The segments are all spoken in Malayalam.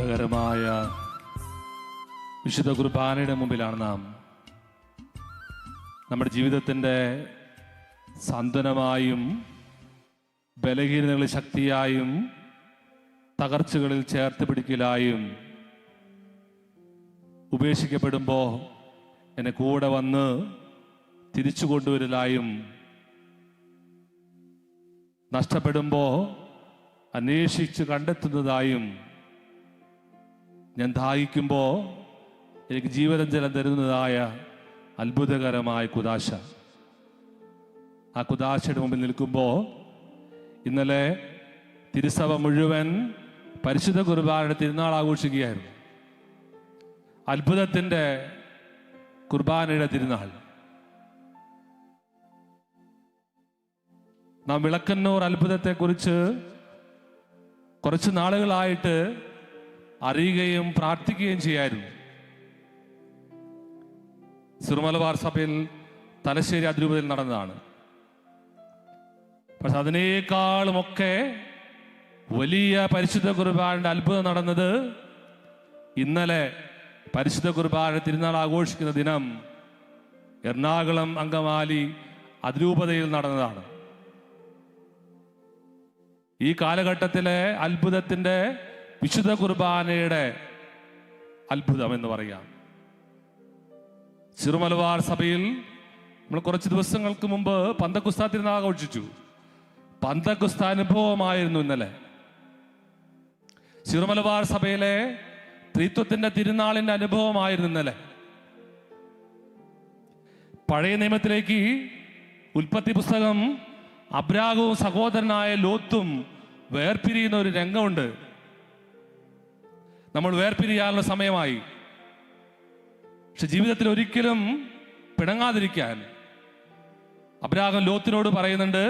അത്ഭുതകരമായ വിശുദ്ധ കുർബാനയുടെ മുമ്പിലാണ് നാം നമ്മുടെ ജീവിതത്തിൻ്റെ സാന്ത്വനമായും ബലഹീനതകളിൽ ശക്തിയായും തകർച്ചകളിൽ ചേർത്ത് പിടിക്കലായും ഉപേക്ഷിക്കപ്പെടുമ്പോൾ എന്നെ കൂടെ വന്ന് തിരിച്ചു കൊണ്ടുവരലായും നഷ്ടപ്പെടുമ്പോൾ അന്വേഷിച്ച് കണ്ടെത്തുന്നതായും ഞാൻ ദാഹിക്കുമ്പോൾ എനിക്ക് ജീവജലം തരുന്നതായ അത്ഭുതകരമായ കുദാശ. ആ കുദാശയുടെ മുമ്പിൽ നിൽക്കുമ്പോൾ ഇന്നലെ തിരുസഭ മുഴുവൻ പരിശുദ്ധ കുർബാനയുടെ തിരുനാൾ ആഘോഷിക്കുകയായിരുന്നു. അത്ഭുതത്തിൻ്റെ കുർബാനയുടെ തിരുനാൾ. നാം വിളക്കന്നൂർ അത്ഭുതത്തെക്കുറിച്ച് കുറച്ച് നാളുകളായിട്ട് അറിയുകയും പ്രാർത്ഥിക്കുകയും ചെയ്യായിരുന്നു. സിറുമലബാർ സഭയിൽ തലശ്ശേരി അതിരൂപതയിൽ നടന്നതാണ്. പക്ഷെ അതിനേക്കാളുമൊക്കെ വലിയ പരിശുദ്ധ കുർബാനയുടെ അത്ഭുതം നടന്നത് ഇന്നലെ പരിശുദ്ധ കുർബാന തിരുനാൾ ആഘോഷിക്കുന്ന ദിനം എറണാകുളം അങ്കമാലി അതിരൂപതയിൽ നടന്നതാണ്. ഈ കാലഘട്ടത്തിലെ അത്ഭുതത്തിൻ്റെ വിശുദ്ധ കുർബാനയുടെ അത്ഭുതം എന്ന് പറയാം. സിറുമലബാർ സഭയിൽ നമ്മൾ കുറച്ച് ദിവസങ്ങൾക്ക് മുമ്പ് പന്തക്കുസ്ത തിരുനാൾ ആഘോഷിച്ചു. പന്തക്കുസ്ത അനുഭവമായിരുന്നു ഇന്നലെ. സിറുമലബാർ സഭയിലെ ത്രിത്വത്തിന്റെ തിരുനാളിന്റെ അനുഭവമായിരുന്നു ഇന്നലെ. പഴയ നിയമത്തിലേക്ക് ഉൽപ്പത്തി പുസ്തകം അബ്രാഹവും സഹോദരനായ ലോത്തും വേർപിരിയുന്ന ഒരു രംഗമുണ്ട്. നമ്മൾ വേർപിരിയാനുള്ള സമയമായി. പക്ഷെ ജീവിതത്തിൽ ഒരിക്കലും പിണങ്ങാതിരിക്കാൻ അബ്രാഹം ലോത്തിനോട് പറയുന്നുണ്ട്,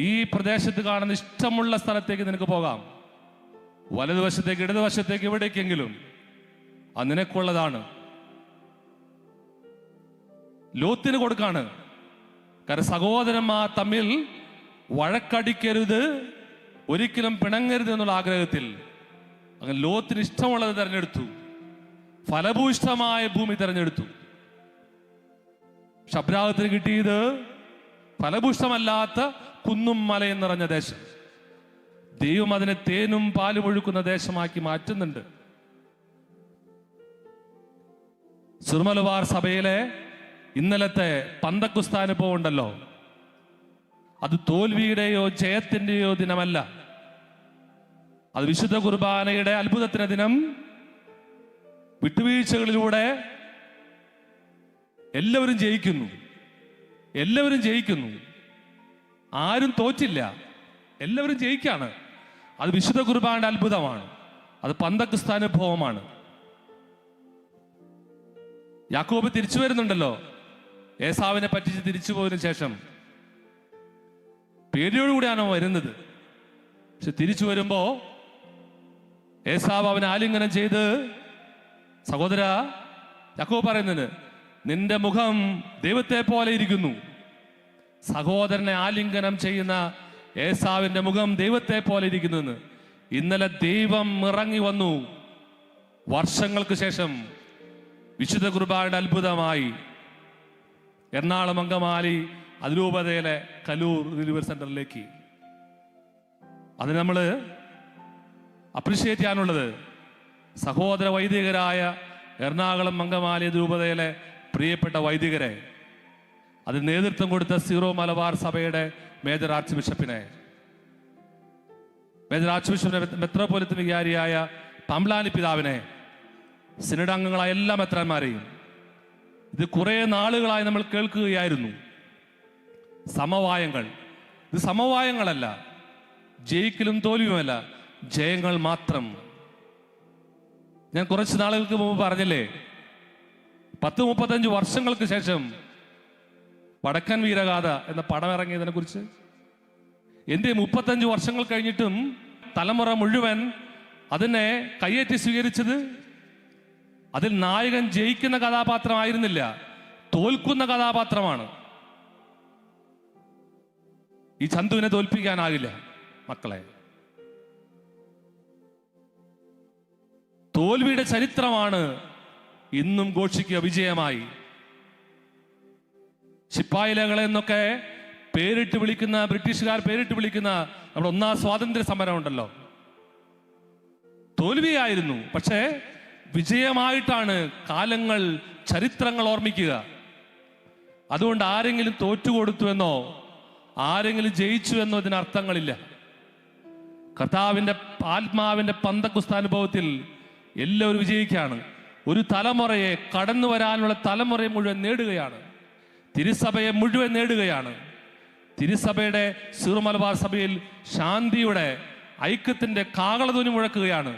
ഈ പ്രദേശത്ത് കാണുന്ന ഇഷ്ടമുള്ള സ്ഥലത്തേക്ക് നിനക്ക് പോകാം, വലതുവശത്തേക്ക് ഇടതുവശത്തേക്ക് എവിടേക്കെങ്കിലും, അത് നിനക്കുള്ളതാണ്. ലോത്തിന് കൊടുക്കാണ്. കാരണം സഹോദരന്മാർ തമ്മിൽ വഴക്കടിക്കരുത്, ഒരിക്കലും പിണങ്ങരുത് എന്നുള്ള ആഗ്രഹത്തിൽ അങ്ങനെ ലോത്തിന് ഇഷ്ടമുള്ളത് തിരഞ്ഞെടുത്തു. ഫലഭൂയിഷ്ഠമായ ഭൂമി തിരഞ്ഞെടുത്തു. അബ്രാഹത്തിന് കിട്ടിയത് ഫലഭൂഷ്ടമല്ലാത്ത കുന്നും മലയും നിറഞ്ഞ ദേശം. ദൈവം അതിനെ തേനും പാലും ഒഴുക്കുന്ന ദേശമാക്കി മാറ്റുന്നുണ്ട്. സിറുമലബാർ സഭയിലെ ഇന്നലത്തെ പന്തക്കുസ്ത അനുഭവം ഉണ്ടല്ലോ, അത് തോൽവിയുടെയോ ജയത്തിന്റെയോ ദിനമല്ല. അത് വിശുദ്ധ കുർബാനയുടെ അത്ഭുതത്തിന്റെ ദിനം. വിട്ടുവീഴ്ചകളിലൂടെ എല്ലാവരും ജയിക്കുന്നു. എല്ലാവരും ജയിക്കുന്നു. ആരും തോറ്റില്ല. എല്ലാവരും ജയിക്കാണ്. അത് വിശുദ്ധ കുർബാനയുടെ അത്ഭുതമാണ്. അത് പന്തക്കുസ്ത അനുഭവമാണ്. യാക്കോബ് തിരിച്ചു വരുന്നുണ്ടല്ലോ, ഏസാവിനെ പറ്റിച്ച് തിരിച്ചു പോയതിനു ശേഷം പേടിയോടുകൂടിയാണ് വരുന്നത്. പക്ഷെ തിരിച്ചു വരുമ്പോ ഏസാവ് അവനെ ആലിംഗനം ചെയ്ത്, സഹോദര, യാക്കോബ് പറയുന്നത്, നിന്റെ മുഖം ദൈവത്തെ പോലെ ഇരിക്കുന്നു. സഹോദരനെ ആലിംഗനം ചെയ്യുന്ന ഏസാവിന്റെ മുഖം ദൈവത്തെ പോലെ ഇരിക്കുന്നു. ഇന്നലെ ദൈവം ഇറങ്ങി വന്നു. വർഷങ്ങൾക്ക് ശേഷം വിശുദ്ധ കുർബാനയുടെ അത്ഭുതമായി എറണാകുളം അങ്കമാലി അതിരൂപതയിലെ കലൂർ റിലീവർ സെന്ററിലേക്ക്. അത് നമ്മൾ അപ്രീഷിയേറ്റ് ചെയ്യാനുള്ളത് സഹോദര വൈദികരായ എറണാകുളം അങ്കമാലി അതിരൂപതയിലെ പ്രിയപ്പെട്ട വൈദികരെ, അതിന് നേതൃത്വം കൊടുത്ത സീറോ മലബാർ സഭയുടെ മേജർ ആർച്ച് ബിഷപ്പിനെ, മെത്രോപൊലിത്തൻ വികാരിയായ പമ്പ്ലാനി പിതാവിനെ, സിനഡ് അംഗങ്ങളായ എല്ലാ മെത്രാന്മാരെയും. ഇത് കുറെ നാളുകളായി നമ്മൾ കേൾക്കുകയായിരുന്നു. സമവായങ്ങൾ. ഇത് സമവായങ്ങളല്ല, ജയിക്കലും തോൽവിയുമല്ല, ജയങ്ങൾ മാത്രം. ഞാൻ കുറച്ച് നാളുകൾക്ക് മുമ്പ് പറഞ്ഞില്ലേ, 10-35 വർഷങ്ങൾക്ക് ശേഷം വടക്കൻ വീരഗാഥ എന്ന പടം ഇറങ്ങിയതിനെ കുറിച്ച്. എന്തേ 35 വർഷങ്ങൾ കഴിഞ്ഞിട്ടും തലമുറ മുഴുവൻ അതിനെ കയ്യേറ്റി സ്വീകരിച്ചത്? അതിൽ നായകൻ ജയിക്കുന്ന കഥാപാത്രമായിരുന്നില്ല, തോൽക്കുന്ന കഥാപാത്രമാണ്. ഈ ചന്തുവിനെ തോൽപ്പിക്കാനാകില്ല മക്കളെ. തോൽവിയുടെ ചരിത്രമാണ് ഇന്നും ഘോഷിക്കുക വിജയമായി. ശിപ്പായിലകളെ എന്നൊക്കെ പേരിട്ട് വിളിക്കുന്ന, ബ്രിട്ടീഷുകാർ പേരിട്ട് വിളിക്കുന്ന നമ്മുടെ ഒന്നാം സ്വാതന്ത്ര്യ സമരം ഉണ്ടല്ലോ, തോൽവിയായിരുന്നു. പക്ഷേ വിജയമായിട്ടാണ് കാലങ്ങൾ, ചരിത്രങ്ങൾ ഓർമ്മിക്കുക. അതുകൊണ്ട് ആരെങ്കിലും തോറ്റുകൊടുത്തുവെന്നോ ആരെങ്കിലും ജയിച്ചുവെന്നോ ഇതിന് അർത്ഥങ്ങളില്ല. കർത്താവിന്റെ ആത്മാവിന്റെ പന്തക്കുസ്ത അനുഭവത്തിൽ എല്ലാവരും വിജയിക്കുകയാണ്. ഒരു തലമുറയെ, കടന്നു വരാനുള്ള തലമുറയെ മുഴുവൻ നേടുകയാണ്. തിരുസഭയെ മുഴുവൻ നേടുകയാണ്. തിരുസഭയുടെ സീറോ മലബാർ സഭയിൽ ശാന്തിയുടെ, ഐക്യത്തിന്റെ കാഹളധ്വനി മുഴക്കുകയാണ്.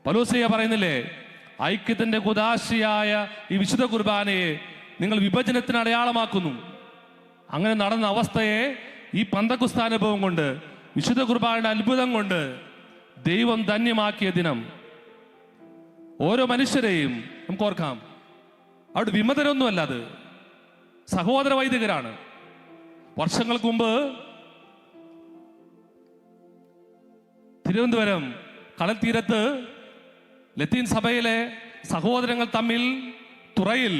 പൗലോസ് പറയുന്നില്ലേ, ഐക്യത്തിന്റെ കുദാശയായ ഈ വിശുദ്ധ കുർബാനയെ നിങ്ങൾ വിഭജനത്തിന് അടയാളമാക്കുന്നു. അങ്ങനെ നടന്ന അവസ്ഥയെ ഈ പന്തക്കുസ്ത അനുഭവം കൊണ്ട്, വിശുദ്ധ കുർബാനയുടെ അത്ഭുതം കൊണ്ട് ദൈവം ധന്യമാക്കിയ ദിനം. ഓരോ മനുഷ്യരെയും നമുക്ക് ഓർക്കാം, അവിടെ വിമതരൊന്നുമല്ല, അത് സഹോദര വൈദികരാണ്. വർഷങ്ങൾക്ക് മുമ്പ് തിരുവനന്തപുരം കടൽ തീരത്ത് ലത്തീൻ സഭയിലെ സഹോദരങ്ങൾ തമ്മിൽ തുറയിൽ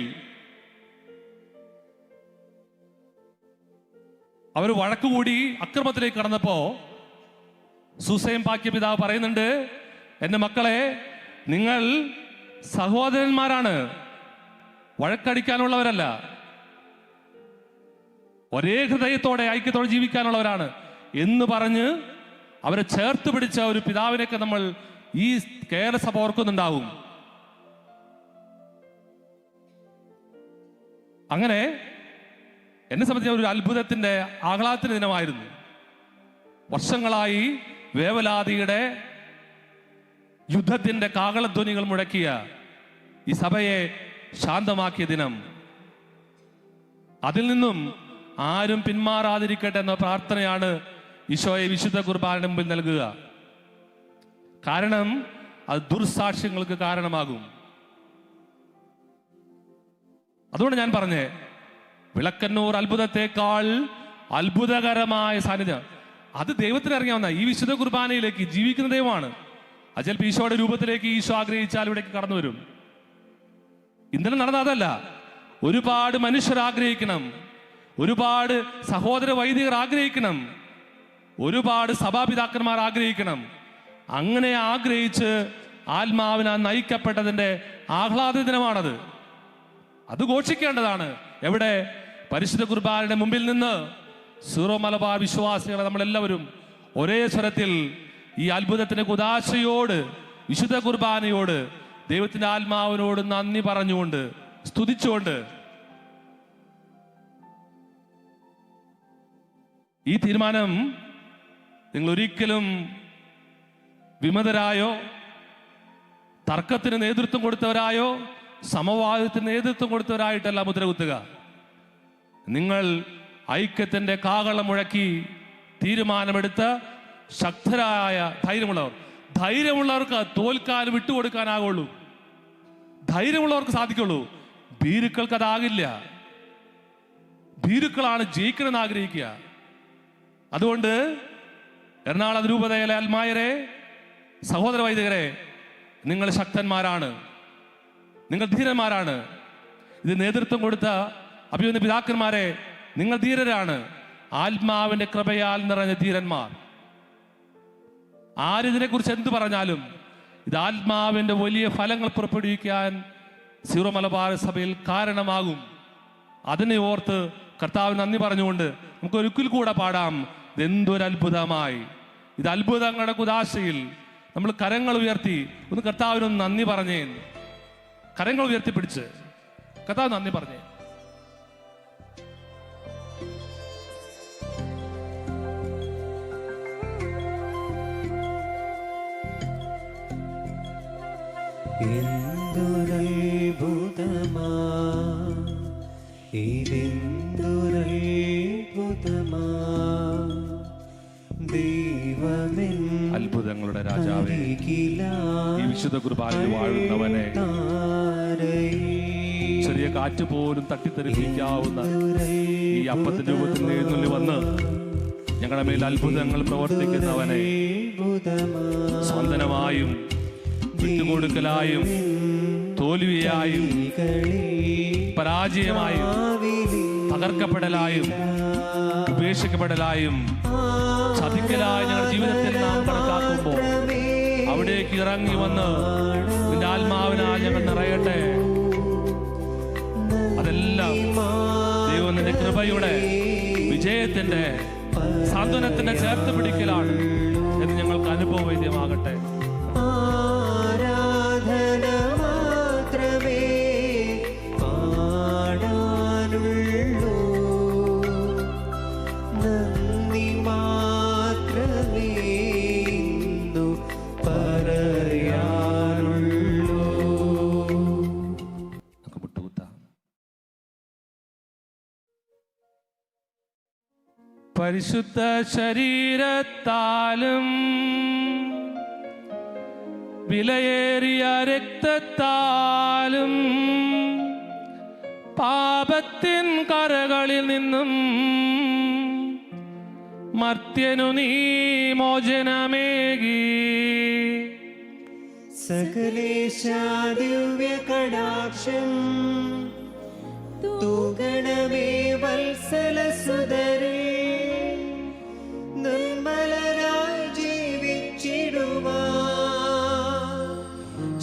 അവർ വഴക്കുകൂടി അക്രമത്തിലേക്ക് കടന്നപ്പോ സൂസൈൻ പാക്കിയ പിതാവ് പറയുന്നുണ്ട്, എൻ്റെ മക്കളെ, നിങ്ങൾ സഹോദരന്മാരാണ്, വഴക്കടിക്കാനുള്ളവരല്ല, ഒരേ ഹൃദയത്തോടെ ഐക്യത്തോടെ ജീവിക്കാനുള്ളവരാണ് എന്ന് പറഞ്ഞ് അവരെ ചേർത്ത് പിടിച്ച ഒരു പിതാവിനെയൊക്കെ നമ്മൾ ഈ കേരള സഭ ഓർക്കുന്നുണ്ടാവും. അങ്ങനെ എന്നെ സംബന്ധിച്ച ഒരു അത്ഭുതത്തിന്റെ, ആഹ്ലാദത്തിന്റെ ദിനമായിരുന്നു. വർഷങ്ങളായി വേവലാതിയുടെ യുദ്ധത്തിന്റെ കാഹളധ്വനികൾ മുഴക്കിയ ഈ സഭയെ ശാന്തമാക്കിയ ദിനം. അതിൽ നിന്നും ആരും പിന്മാറാതിരിക്കട്ടെ എന്ന പ്രാർത്ഥനയാണ് ഈശോയെ വിശുദ്ധ കുർബാനയുടെ മുമ്പിൽ നൽകുക. കാരണം അത് ദുർസാക്ഷ്യങ്ങൾക്ക് കാരണമാകും. അതുകൊണ്ട് ഞാൻ പറഞ്ഞേ, വിളക്കന്നൂർ അത്ഭുതത്തെക്കാൾ അത്ഭുതകരമായ സാന്നിധ്യം അത് ദൈവത്തിന് അറിയാവുന്ന ഈ വിശുദ്ധ കുർബാനയിലേക്ക് ജീവിക്കുന്ന ദൈവമാണ്. അത് ചിലപ്പോൾ ഈശോയുടെ രൂപത്തിലേക്ക് ഈശോ ആഗ്രഹിച്ചാൽ ഇവിടേക്ക് കടന്നു വരും. ഇന്നലെ നടന്ന അതല്ല. ഒരുപാട് മനുഷ്യർ ആഗ്രഹിക്കണം, ഒരുപാട് സഹോദര വൈദികർ ആഗ്രഹിക്കണം, ഒരുപാട് സഭാപിതാക്കന്മാർ ആഗ്രഹിക്കണം. അങ്ങനെ ആഗ്രഹിച്ച് ആത്മാവിനാൽ നയിക്കപ്പെട്ടതിന്റെ ആഹ്ലാദ ദിനമാണത്. അത് ഘോഷിക്കേണ്ടതാണ്. എവിടെ? പരിശുദ്ധ കുർബാനയുടെ മുമ്പിൽ നിന്ന് സീറോ മലബാർ വിശ്വാസികളെ നമ്മളെല്ലാവരും ഒരേ സ്വരത്തിൽ ഈ അത്ഭുതത്തിന്റെ കുദാശയോട്, വിശുദ്ധ കുർബാനയോട്, ദൈവത്തിന്റെ ആത്മാവിനോട് നന്ദി പറഞ്ഞുകൊണ്ട്, സ്തുതിച്ചുകൊണ്ട് ഈ തീരുമാനം നിങ്ങൾ ഒരിക്കലും വിമതരായോ, തർക്കത്തിന് നേതൃത്വം കൊടുത്തവരായോ, സമവാദത്തിന് നേതൃത്വം കൊടുത്തവരായിട്ടല്ല മുദ്രകുത്തുക. നിങ്ങൾ ഐക്യത്തിന്റെ കാഹളം മുഴക്കി തീരുമാനമെടുത്ത് ശക്തരായ ധൈര്യമുള്ളവർക്ക് തോൽക്കാൻ വിട്ടുകൊടുക്കാനാകുള്ളൂ. ധൈര്യമുള്ളവർക്ക് സാധിക്കുള്ളൂ. ഭീരുക്കൾക്ക് അതാകില്ല. ഭീരുക്കളാണ് ജയിക്കണമെന്ന് ആഗ്രഹിക്കുക. അതുകൊണ്ട് എറണാകുളം രൂപതയിലെ അൽമായരെ, സഹോദര വൈദികരെ, നിങ്ങൾ ശക്തന്മാരാണ്, നിങ്ങൾ ധീരന്മാരാണ്. ഇത് നേതൃത്വം കൊടുത്ത അഭിനന്ദ പിതാക്കന്മാരെ, നിങ്ങൾ ധീരരാണ്, ആത്മാവിന്റെ കൃപയാൽ നിറഞ്ഞ ധീരന്മാർ. ആരിതിനെ കുറിച്ച് എന്ത് പറഞ്ഞാലും ഇത് ആത്മാവിന്റെ വലിയ ഫലങ്ങൾ പുറപ്പെടുവിക്കാൻ സീറോ മലബാർ സഭയിൽ കാരണമാകും. അതിനെ ഓർത്ത് കർത്താവിന് നന്ദി പറഞ്ഞുകൊണ്ട് നമുക്ക് ഒരിക്കൽ കൂടെ പാടാം, ഇതെന്തൊരത്ഭുതമായി. ഇത് അത്ഭുതങ്ങളുടെ കുദാശയിൽ നമ്മൾ കരങ്ങൾ ഉയർത്തി ഒന്ന് കർത്താവിനൊന്ന് നന്ദി പറഞ്ഞേ. കരങ്ങൾ ഉയർത്തിപ്പിടിച്ച് കർത്താവ് നന്ദി പറഞ്ഞേ. എന്തൊരത്ഭുതമാ, ഇതെന്തൊരത്ഭുതമാ, ദൈവമെൻ അത്ഭുതങ്ങളുടെ രാജാവേ, ഈ വിശുദ്ധ കുർബാനയിൽ വാഴുന്നവനെ, ചെറിയ കാറ്റ് പോലും തട്ടിത്തെറിപ്പിക്കാവുന്ന ഈ അപ്പത്തിന്റെ രൂപത്തിൽ എഴുന്നള്ളി വന്ന് ഞങ്ങളുടെ മേൽ അത്ഭുതങ്ങൾ പ്രവർത്തിക്കുന്നവനെ, സ്വന്തനമായും വിട്ടുകൊടുക്കാനും വിട്ടുകൊടുക്കലായും തോൽവിയായും പരാജയമായും തകർക്കപ്പെടലായും ഉപേക്ഷിക്കപ്പെടലായും ചതിക്കലായി ഞങ്ങളുടെ ജീവിതത്തിൽ നാം കണക്കാക്കുമ്പോൾ അവിടേക്ക് ഇറങ്ങി വന്ന് നിന്റെ ആത്മാവിനാൽ ഞങ്ങൾ നിറയട്ടെ. അതെല്ലാം ദൈവം നിന്റെ കൃപയുടെ വിജയത്തിന്റെ സാന്ത്വനത്തിന്റെ ചേർത്ത് പിടിക്കലാണ് എന്ന് ഞങ്ങൾക്ക് അനുഭവവേദ്യമാകട്ടെ. ആരാധന മാത്രമേ പാടാനുള്ളൂ, നന്ദി മാത്രമേ ഇന്നു പറയാനുള്ളൂ. നമുക്ക് മുട്ടുകുത്താം. പരിശുദ്ധ ശരീരത്താലും വിലയേറിയ രക്തത്താലും പാപത്തിൻ കറകളിൽ നിന്നും മർത്യനു നീ മോചനമേകി. സകലേശാ ദിവ്യ കടാക്ഷം തൂഗണമേ വത്സലസുതരേ, നിർമ്മലരായി ജീവിച്ചിടുവാൻ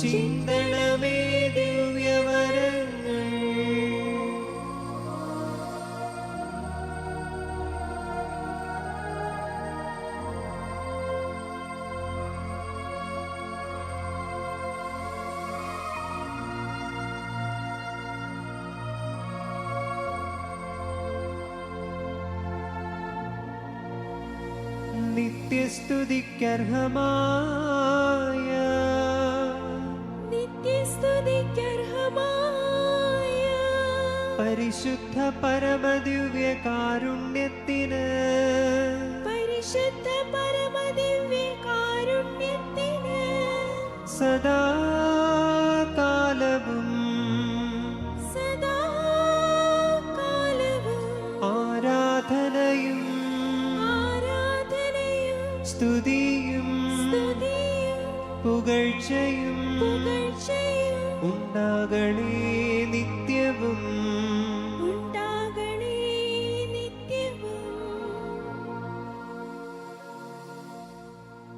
ചിന്തണമേ ദിവ്യവരങ്ങൾ. നിത്യസ്തുതിക്കർഹമായ പരിശുദ്ധ പരമദിവ്യ കാരുണ്യത്തിന് സദാകാലവും ആരാധനയും സ്തുതിയും പുകഴ്ചയും ഉണ്ടാകണേ.